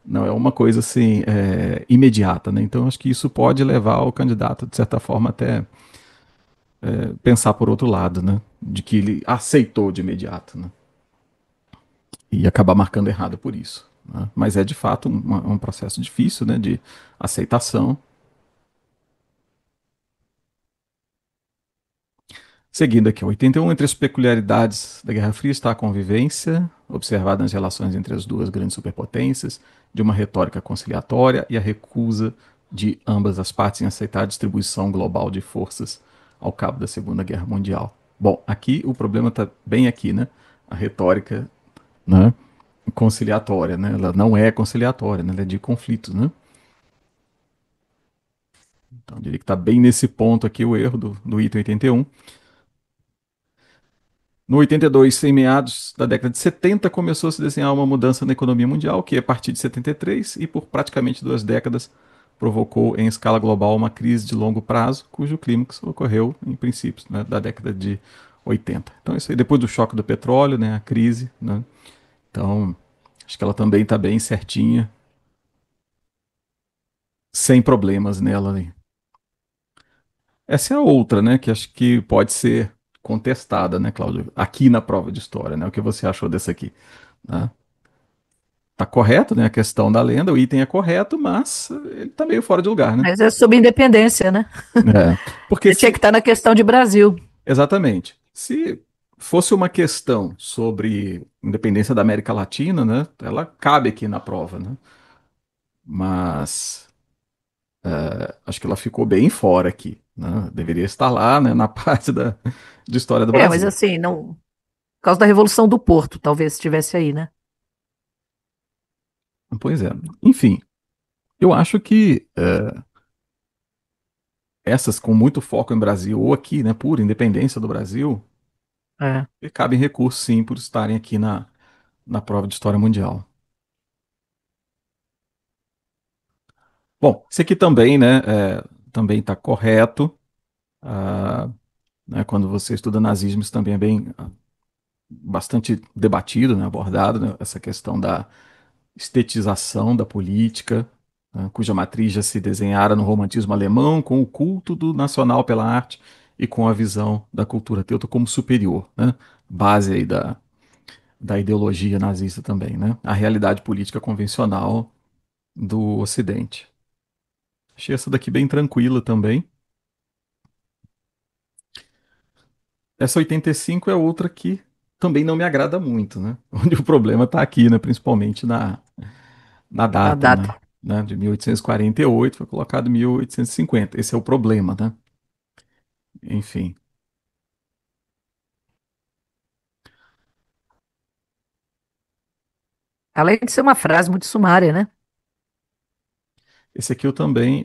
Não é uma coisa assim imediata, né? Então acho que isso pode levar o candidato de certa forma até pensar por outro lado, né? De que ele aceitou de imediato, né? E acabar marcando errado por isso. Né? Mas é de fato um processo difícil, né? De aceitação. Seguindo aqui, 81, entre as peculiaridades da Guerra Fria está a convivência, observada nas relações entre as duas grandes superpotências, de uma retórica conciliatória e a recusa de ambas as partes em aceitar a distribuição global de forças ao cabo da Segunda Guerra Mundial. Bom, aqui o problema está bem aqui, né? A retórica, né, conciliatória, né? Ela não é conciliatória, né? Ela é de conflitos, né? Então, eu diria que está bem nesse ponto aqui o erro do item 81. No 82, em meados da década de 70, começou a se desenhar uma mudança na economia mundial, que a partir de 73 e por praticamente 2 décadas provocou em escala global uma crise de longo prazo, cujo clímax ocorreu em princípios, né, da década de 80. Então isso aí depois do choque do petróleo, né, a crise, né? Então acho que ela também está bem certinha, sem problemas nela ali. Essa é a outra, né, que acho que pode ser contestada, né, Cláudio? Aqui na prova de história, né? O que você achou dessa aqui? Né? Tá correto, né? A questão da lenda, o item é correto, mas ele tá meio fora de lugar, né? Mas é sobre independência, né? É, porque Ele tinha que se. estar na questão de Brasil. Exatamente. Se fosse uma questão sobre independência da América Latina, né? Ela cabe aqui na prova, né? Mas acho que ela ficou bem fora aqui, né? Deveria estar lá, né? Na parte de história do É, mas Brasil. assim, não. Por causa da Revolução do Porto, talvez estivesse aí, né? Pois é. Enfim, eu acho que essas com muito foco em Brasil, ou aqui, né? Pura independência do Brasil, É. e cabem recursos, sim, por estarem aqui na prova de História Mundial. Bom, esse aqui também, né, também está correto. Ah, né, quando você estuda nazismo, isso também é bem bastante debatido, né, abordado, né, essa questão da estetização da política, né, cuja matriz já se desenhara no romantismo alemão, com o culto do nacional pela arte e com a visão da cultura teuta como superior, né, base aí da ideologia nazista também, né, a realidade política convencional do Ocidente. Achei essa daqui bem tranquila também. essa 85 é outra que também não me agrada muito, né? Onde o problema está aqui, né? Principalmente na A data, né? data. De 1848 foi colocado 1850. Esse é o problema, né? Enfim. Além de ser uma frase muito sumária, né? Esse aqui eu também,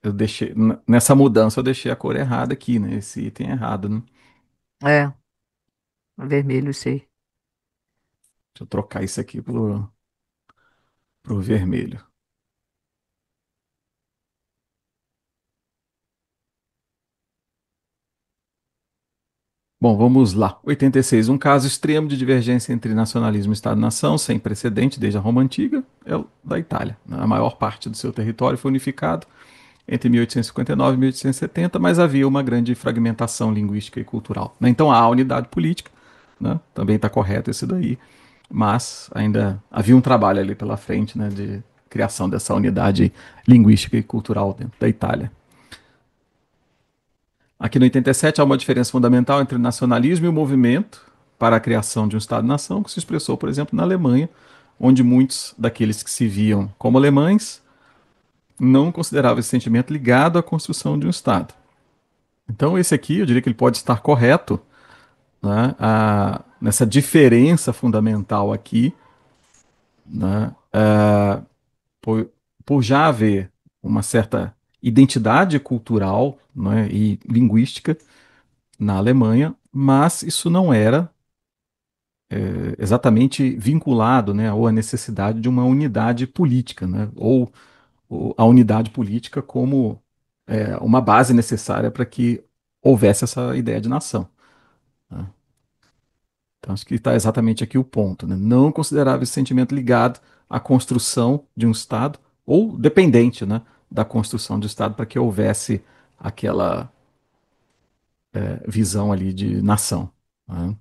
eu deixei, nessa mudança eu deixei a cor errada aqui, né? Esse item errado, né? É, vermelho, sei. Deixa eu trocar isso aqui pro vermelho. Bom, vamos lá. 86. Um caso extremo de divergência entre nacionalismo e Estado-nação, sem precedente desde a Roma Antiga, é o da Itália. A maior parte do seu território foi unificado entre 1859 e 1870, mas havia uma grande fragmentação linguística e cultural. Então há unidade política, né? Também está correto isso daí, mas ainda havia um trabalho ali pela frente, né, de criação dessa unidade linguística e cultural dentro da Itália. Aqui no 87 há uma diferença fundamental entre o nacionalismo e o movimento para a criação de um Estado-nação, que se expressou, por exemplo, na Alemanha, onde muitos daqueles que se viam como alemães não consideravam esse sentimento ligado à construção de um Estado. Então, esse aqui, eu diria que ele pode estar correto, né, nessa diferença fundamental aqui, né, por, por já haver uma certa identidade cultural, né, e linguística na Alemanha, mas isso não era exatamente vinculado, né, ou a necessidade de uma unidade política, né, ou a unidade política como uma base necessária para que houvesse essa ideia de nação. Né? Então, acho que está exatamente aqui o ponto. Né? Não considerava esse sentimento ligado à construção de um Estado, ou dependente, né, da construção do Estado, para que houvesse aquela visão ali de nação. Né?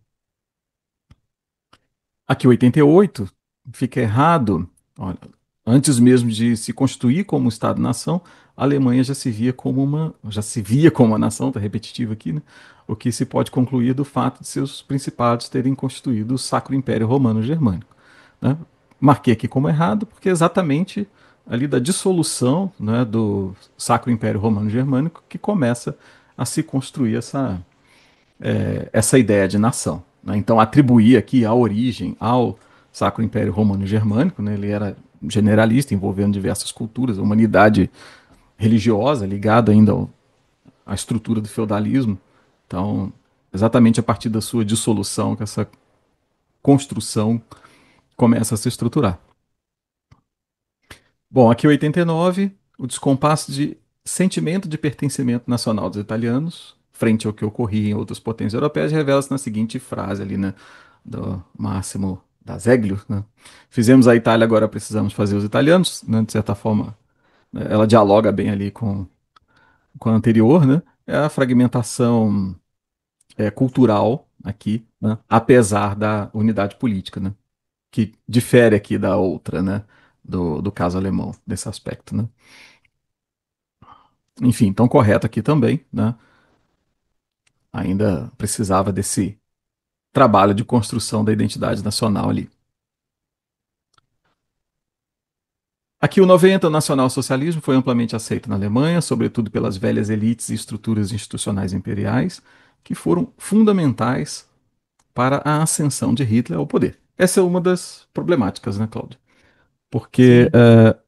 Aqui 88 fica errado. Olha, antes mesmo de se constituir como Estado-nação, a Alemanha já se via como uma nação, está repetitivo aqui, né? O que se pode concluir do fato de seus principados terem constituído o Sacro Império Romano Germânico. Né? Marquei aqui como errado, porque é exatamente ali da dissolução, né, do Sacro Império Romano Germânico que começa a se construir essa ideia de nação. Né? Então, atribuir aqui a origem ao Sacro Império Romano Germânico, né? Ele era generalista, envolvendo diversas culturas, a humanidade religiosa ligada ainda à estrutura do feudalismo. Então, exatamente a partir da sua dissolução que essa construção começa a se estruturar. Bom, aqui 89, o descompasso de sentimento de pertencimento nacional dos italianos, frente ao que ocorria em outras potências europeias, revela-se na seguinte frase ali, né, do Máximo d'Azeglio, né? Fizemos a Itália, agora precisamos fazer os italianos, né? De certa forma, né, ela dialoga bem ali com a anterior, né? É a fragmentação cultural aqui, né? Apesar da unidade política, né? Que difere aqui da outra, né? Do caso alemão, desse aspecto, né? Enfim, então correto aqui também, né? Ainda precisava desse trabalho de construção da identidade nacional ali. Aqui o 90, o nacionalsocialismo foi amplamente aceito na Alemanha, sobretudo pelas velhas elites e estruturas institucionais imperiais, que foram fundamentais para a ascensão de Hitler ao poder. Essa é uma das problemáticas, né, Cláudia? Porque Sim.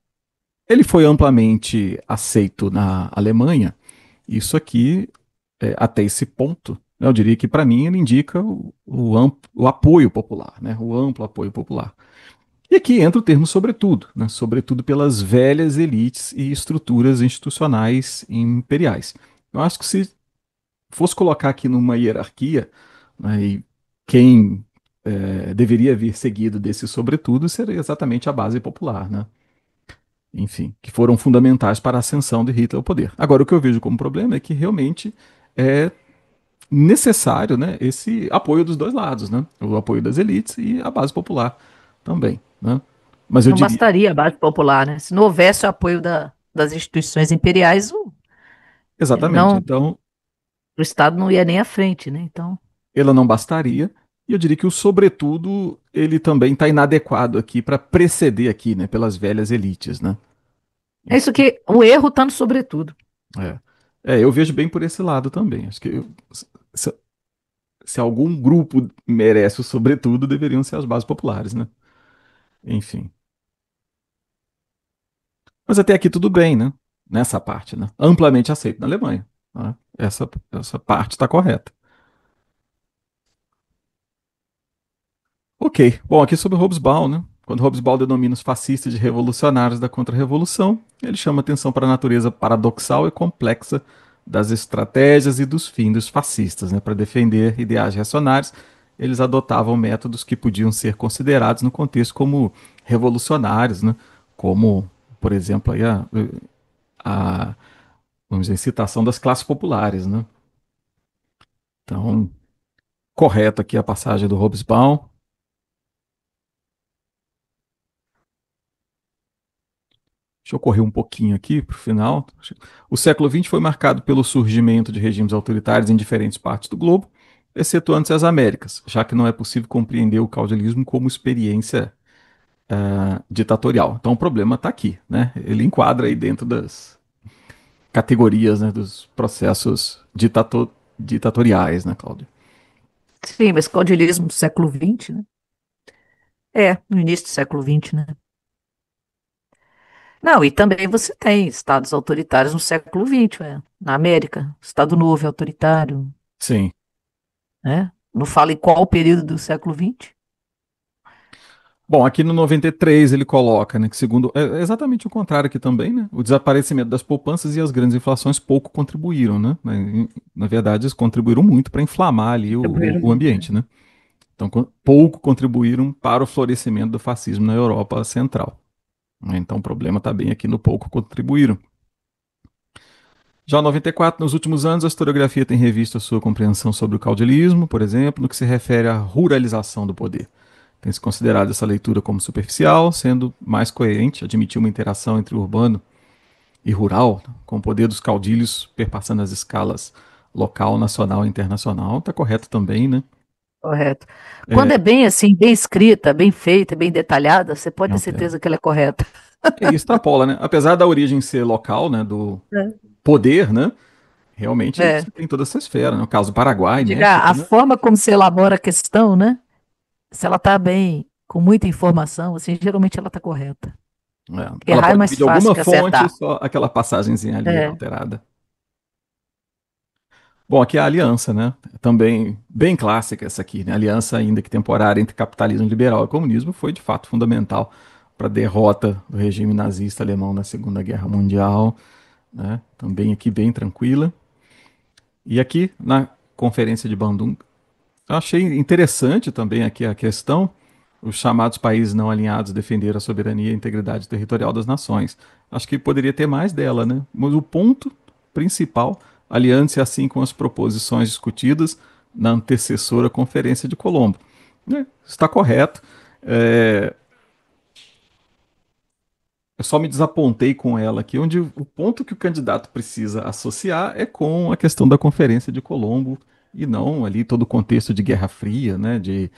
ele foi amplamente aceito na Alemanha. Isso aqui, até esse ponto, né, eu diria que para mim ele indica o apoio popular, né, o amplo apoio popular. E aqui entra o termo sobretudo, né, sobretudo pelas velhas elites e estruturas institucionais imperiais. Eu acho que se fosse colocar aqui numa hierarquia, né, e quem deveria vir seguido desse sobretudo seria exatamente a base popular, né? Enfim, que foram fundamentais para a ascensão de Hitler ao poder. Agora, o que eu vejo como problema é que realmente é necessário, né, esse apoio dos dois lados, né? O apoio das elites e a base popular também, né? Mas eu Não diria, bastaria a base popular, né? Se não houvesse o apoio das instituições imperiais, exatamente. não, Então, O Estado não ia nem à frente, né? Então, Ela não bastaria. E eu diria que o sobretudo ele também está inadequado aqui para preceder aqui, né, pelas velhas elites, né? é isso Isso, que o erro está no sobretudo. é. Eu vejo bem por esse lado também. Acho que se, se algum grupo merece o sobretudo, deveriam ser as bases populares, né? Enfim. Mas até aqui tudo bem, né? Nessa parte, né? Amplamente aceito na Alemanha. Né? Essa parte está correta. Ok. Bom, aqui sobre o Hobsbawm, né? Quando Hobsbawm denomina os fascistas de revolucionários da Contra-Revolução, ele chama atenção para a natureza paradoxal e complexa das estratégias e dos fins dos fascistas. Né? Para defender ideais reacionários, eles adotavam métodos que podiam ser considerados no contexto como revolucionários, né? Como, por exemplo, aí a vamos dizer, incitação das classes populares. Né? Então, correto aqui a passagem do Hobsbawm. Deixa eu correr um pouquinho aqui para o final. O século XX foi marcado pelo surgimento de regimes autoritários em diferentes partes do globo, excetuando-se as Américas, já que não é possível compreender o caudillismo como experiência ditatorial. Então o problema está aqui, né? Ele enquadra aí dentro das categorias, né, dos processos ditatoriais, né, Cláudio? Sim, mas caudilismo do século XX, né? É, no início do século XX, né? Não, e também você tem estados autoritários no século XX, na América, Estado Novo é autoritário, Sim. né? Não fala em qual período do século XX. Bom, aqui no 93 ele coloca, né, que segundo é exatamente o contrário aqui também, né? O desaparecimento das poupanças e as grandes inflações pouco contribuíram, né? Na verdade, eles contribuíram muito para inflamar ali Distribuíram o muito, né? ambiente, né? Então, pouco contribuíram para o florescimento do fascismo na Europa Central. Né? Então, o problema está bem aqui no pouco contribuíram. Já em 94, nos últimos anos, a historiografia tem revisto a sua compreensão sobre o caudilismo, por exemplo, no que se refere à ruralização do poder. Tem se considerado essa leitura como superficial, sendo mais coerente admitir uma interação entre urbano e rural, com o poder dos caudilhos perpassando as escalas local, nacional e internacional. Está correto também, né? Correto. Quando é bem assim, bem escrita, bem feita, bem detalhada, você pode ter certeza que ela é correta. E extrapola, né? Apesar da origem ser local, né, do poder, né? Realmente É. você tem toda essa esfera, né? O caso do Paraguai, Diga, México, a né? forma como se elabora a questão, né? Se ela está bem, com muita informação, assim, geralmente ela está correta. Ela Errar é pode vir mais de fácil alguma que fonte, acertar. só aquela passagenzinha ali é É. alterada. Bom, aqui é a aliança, né? Também bem clássica essa aqui, né? A aliança, ainda que temporária, entre capitalismo liberal e comunismo foi de fato fundamental para a derrota do regime nazista alemão na Segunda Guerra Mundial, né? Também aqui bem tranquila. E aqui na Conferência de Bandung, eu achei interessante também aqui a questão. Os chamados países não alinhados defenderam a soberania e a integridade territorial das nações. Acho que poderia ter mais dela, né? Mas o ponto principal, aliando-se assim com as proposições discutidas na antecessora Conferência de Colombo. Está correto. É, eu só me desapontei com ela aqui, onde o ponto que o candidato precisa associar é com a questão da Conferência de Colombo e não ali todo o contexto de Guerra Fria, né? De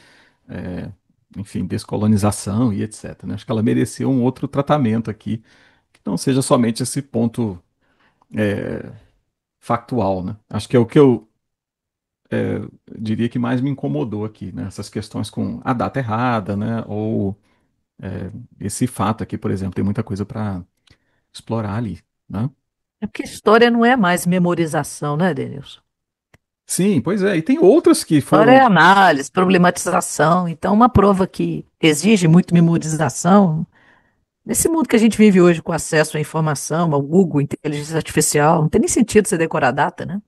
é, enfim, descolonização e etc. Né? Acho que ela mereceu um outro tratamento aqui, que não seja somente esse ponto factual. Né? Acho que é o que eu diria que mais me incomodou aqui, né? Essas questões com a data errada, né? Ou esse fato aqui, por exemplo, tem muita coisa para explorar ali. Né? É porque história não é mais memorização, né, Denilson? Sim, pois é. E tem outras que História é foram. análise, problematização. Então, uma prova que exige muito memorização, nesse mundo que a gente vive hoje com acesso à informação, ao Google, inteligência artificial, não tem nem sentido você decorar data, né?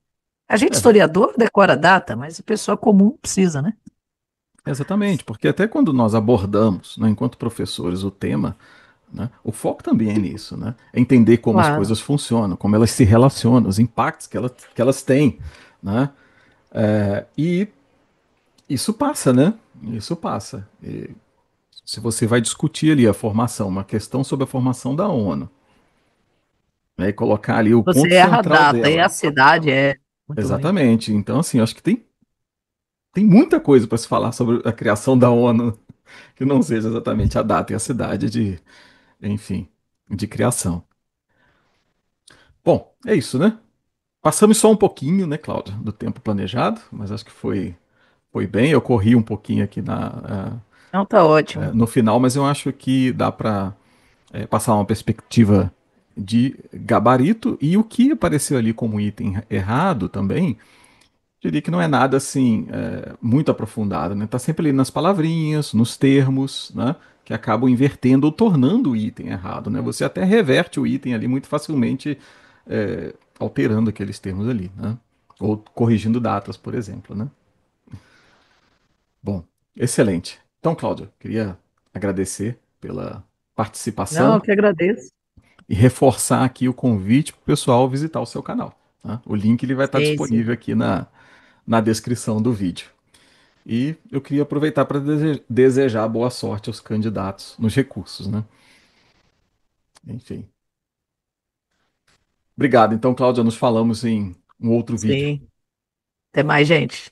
A gente, É, historiador, decora data, mas a pessoa comum precisa, né? exatamente, porque até quando nós abordamos, né, enquanto professores, o tema. Né? O foco também é nisso, né? É entender como as Claro. coisas funcionam, como elas se relacionam, os impactos que elas têm. Né? E isso passa, né? Isso passa. E se você vai discutir ali a formação, uma questão sobre a formação da ONU, né? E colocar ali o Você ponto erra a central data e dela. a cidade é. Muito ruim. Exatamente. Então, assim, eu acho que tem muita coisa para se falar sobre a criação da ONU, que não seja exatamente a data e a cidade de, enfim, de criação. Bom, é isso, né? Passamos só um pouquinho, né, Cláudia, do tempo planejado, mas acho que foi bem. Eu corri um pouquinho aqui Não, tá ótimo. no final, mas eu acho que dá para passar uma perspectiva de gabarito e o que apareceu ali como item errado também. Diria que não é nada assim muito aprofundado, né? Tá sempre ali nas palavrinhas, nos termos, né? Que acabam invertendo ou tornando o item errado, né? Você até reverte o item ali muito facilmente, alterando aqueles termos ali, né? Ou corrigindo datas, por exemplo, né? Bom, excelente. Então, Cláudio, queria agradecer pela Não, participação eu que agradeço. e reforçar aqui o convite para o pessoal visitar o seu canal, tá? O link ele vai estar Sim, sim. disponível aqui na descrição do vídeo. E eu queria aproveitar para desejar boa sorte aos candidatos nos recursos, né? Enfim. Obrigado. Então, Cláudia, nos falamos em um outro vídeo. Sim. Até mais, gente.